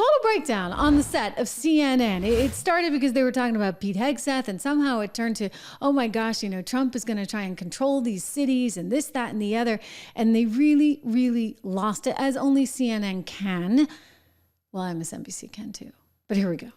total breakdown on the set of CNN. It started because they were talking about Pete Hegseth, and somehow it turned to, oh my gosh, Trump is going to try and control these cities and this, that, and the other. And they really, really lost it, as only CNN can. Well, MSNBC can too. But here we go.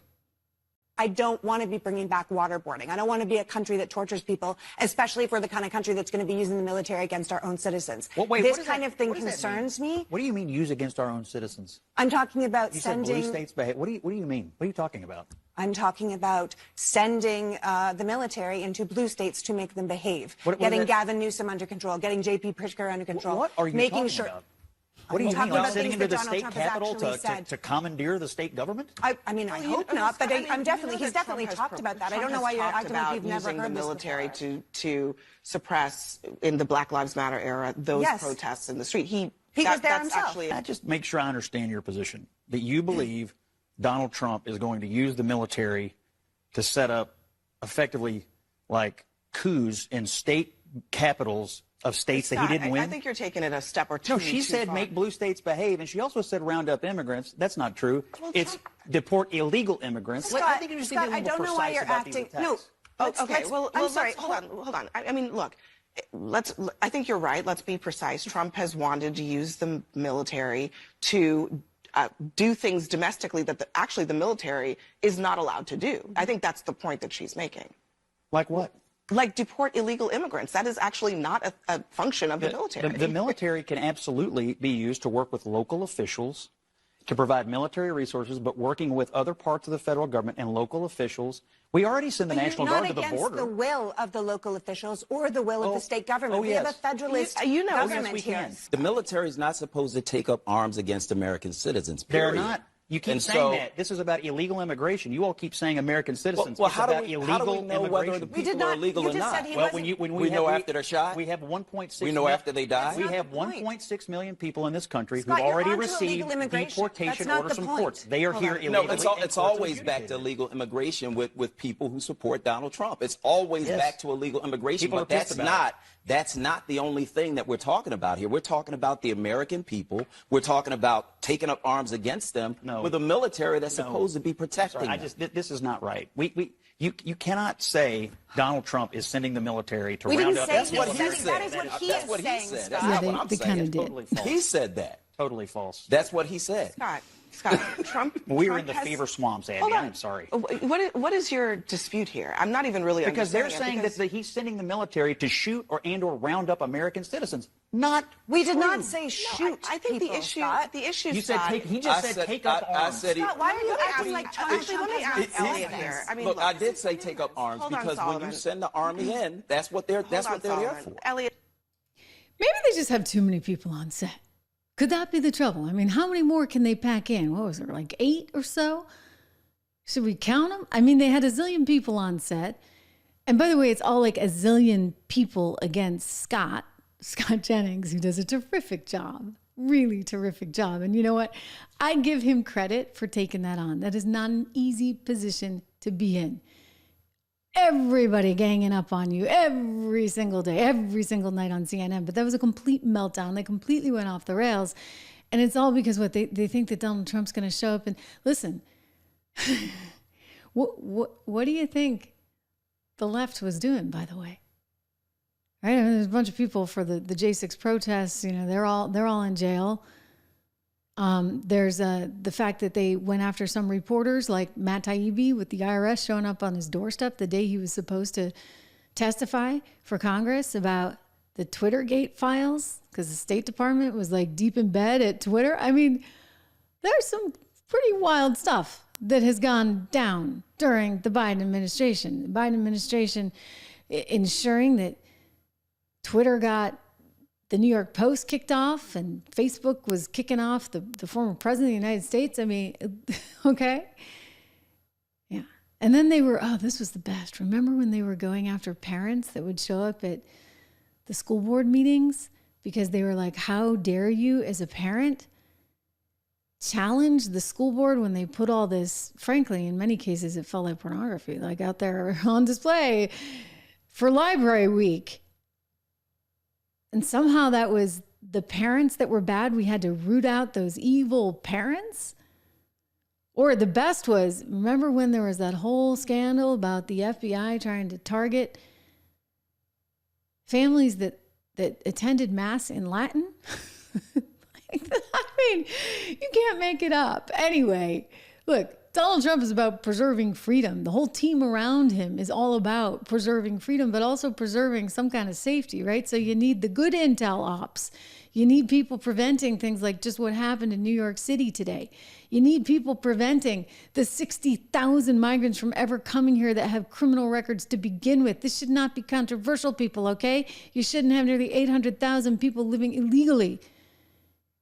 I don't want to be bringing back waterboarding. I don't want to be a country that tortures people, especially if we're the kind of country that's going to be using the military against our own citizens. Well, wait, this kind of thing concerns me. What do you mean use against our own citizens? I'm talking about you sending... said blue states behave. What do you mean? What are you talking about? I'm talking about sending the military into blue states to make them behave. Getting Gavin Newsom under control, getting J.P. Pritzker under control. What are you making talking sure about? What do you mean, like sitting into the state capitol to commandeer the state government? I mean, I hope not, but he's definitely talked about that. I don't know why you're acting like you've never heard the this military before. to suppress, in the Black Lives Matter era, those protests in the street. He was there himself. Actually, I just make sure I understand your position, that you believe Donald Trump is going to use the military to set up effectively like coups in state capitals of states that he didn't win? I think you're taking it a step or two. No, she said far. make blue states behave, and she also said round up immigrants. That's not true. Well, it's deport illegal immigrants. Scott, I think you just need to be a I little don't know why precise you're about acting. these attacks. No. Okay, I'm sorry. Hold on. I mean, look. I think you're right. Let's be precise. Trump has wanted to use the military to do things domestically that actually the military is not allowed to do. I think that's the point that she's making. Like what? Like deport illegal immigrants. That is actually not a function of the military. The military can absolutely be used to work with local officials, to provide military resources, but working with other parts of the federal government and local officials. We already send the National Guard to the border. Not against the will of the local officials or the will of the state government. We have a federalist government here. The military is not supposed to take up arms against American citizens, period. They're not. You keep saying that. This is about illegal immigration. You all keep saying American citizens. Well, it's about illegal how do we know whether the people are illegal or not? Well, when we know after they're shot. We have 1.6. We know after they die. We have 1.6 million people in this country who already received deportation orders from courts. They are here illegally. No, it's always back to illegal immigration with people who support Donald Trump. It's always back to illegal immigration. But that's not the only thing that we're talking about here. We're talking about the American people. We're talking about taking up arms against them with a military that's supposed to be protecting them. This is not right. You cannot say Donald Trump is sending the military to round up. That's what he said. That is what he is saying, Scott. That's not what I'm they kind of did. Totally false. He said that. Totally false. That's what he said. Scott, Trump. We're in the fever swamps, Andy. I'm sorry. What is your dispute here? I'm not even really because they're saying that he's sending the military to shoot or round up American citizens. We did not say shoot. No, I think people, the issue. Scott. The issue. You said he just said take up arms. Scott, why are you acting like Trump Elliot here? I mean, look, I did say take up arms because when you send the army in, that's what they're there for. Elliot. Maybe they just have too many people on set. Could that be the trouble? I mean, how many more can they pack in? What was it, like 8 or so? Should we count them? I mean, they had a zillion people on set. And by the way, it's all like a zillion people against Scott Jennings, who does a terrific job, really terrific job. And you know what? I give him credit for taking that on. That is not an easy position to be in. Everybody ganging up on you every single day, every single night on CNN. But that was a complete meltdown. They completely went off the rails. And it's all because they think that Donald Trump's going to show up. And listen, what do you think the left was doing, by the way? Right? I mean, there's a bunch of people for the J6 protests. They're all in jail. There's the fact that they went after some reporters like Matt Taibbi with the IRS showing up on his doorstep the day he was supposed to testify for Congress about the Twittergate files because the State Department was like deep in bed at Twitter. I mean, there's some pretty wild stuff that has gone down during the Biden administration. The Biden administration ensuring that Twitter got the New York Post kicked off and Facebook was kicking off the former president of the United States. I mean, okay. Yeah. And then they were, this was the best. Remember when they were going after parents that would show up at the school board meetings because they were like, how dare you as a parent challenge the school board when they put all this, frankly, in many cases, it felt like pornography, like out there on display for Library Week. And somehow that was the parents that were bad. We had to root out those evil parents. Or the best was, remember when there was that whole scandal about the FBI trying to target families that attended Mass in Latin? I mean, you can't make it up. Anyway, look, Donald Trump is about preserving freedom. The whole team around him is all about preserving freedom, but also preserving some kind of safety, right? So you need the good intel ops. You need people preventing things like just what happened in New York City today. You need people preventing the 60,000 migrants from ever coming here that have criminal records to begin with. This should not be controversial, people, okay? You shouldn't have nearly 800,000 people living illegally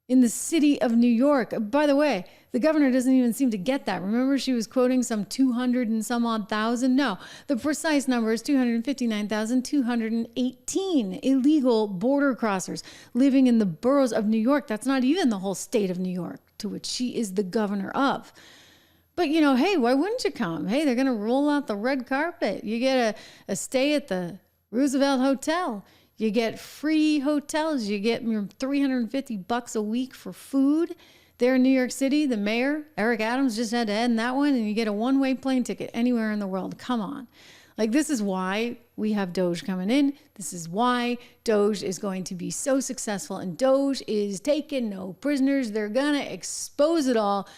in the city of New York. By the way, the governor doesn't even seem to get that. Remember, she was quoting some 200 and some odd thousand? No, the precise number is 259,218 illegal border crossers living in the boroughs of New York. That's not even the whole state of New York, to which she is the governor of. But, you know, hey, why wouldn't you come? Hey, they're going to roll out the red carpet. You get a stay at the Roosevelt Hotel. You get free hotels. You get $350 a week for food. There in New York City, the mayor, Eric Adams, just had to end that one, and you get a one-way plane ticket anywhere in the world. Come on. Like, this is why we have Doge coming in. This is why Doge is going to be so successful, and Doge is taking no prisoners. They're going to expose it all.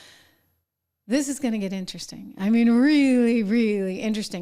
This is going to get interesting. I mean, really, really interesting.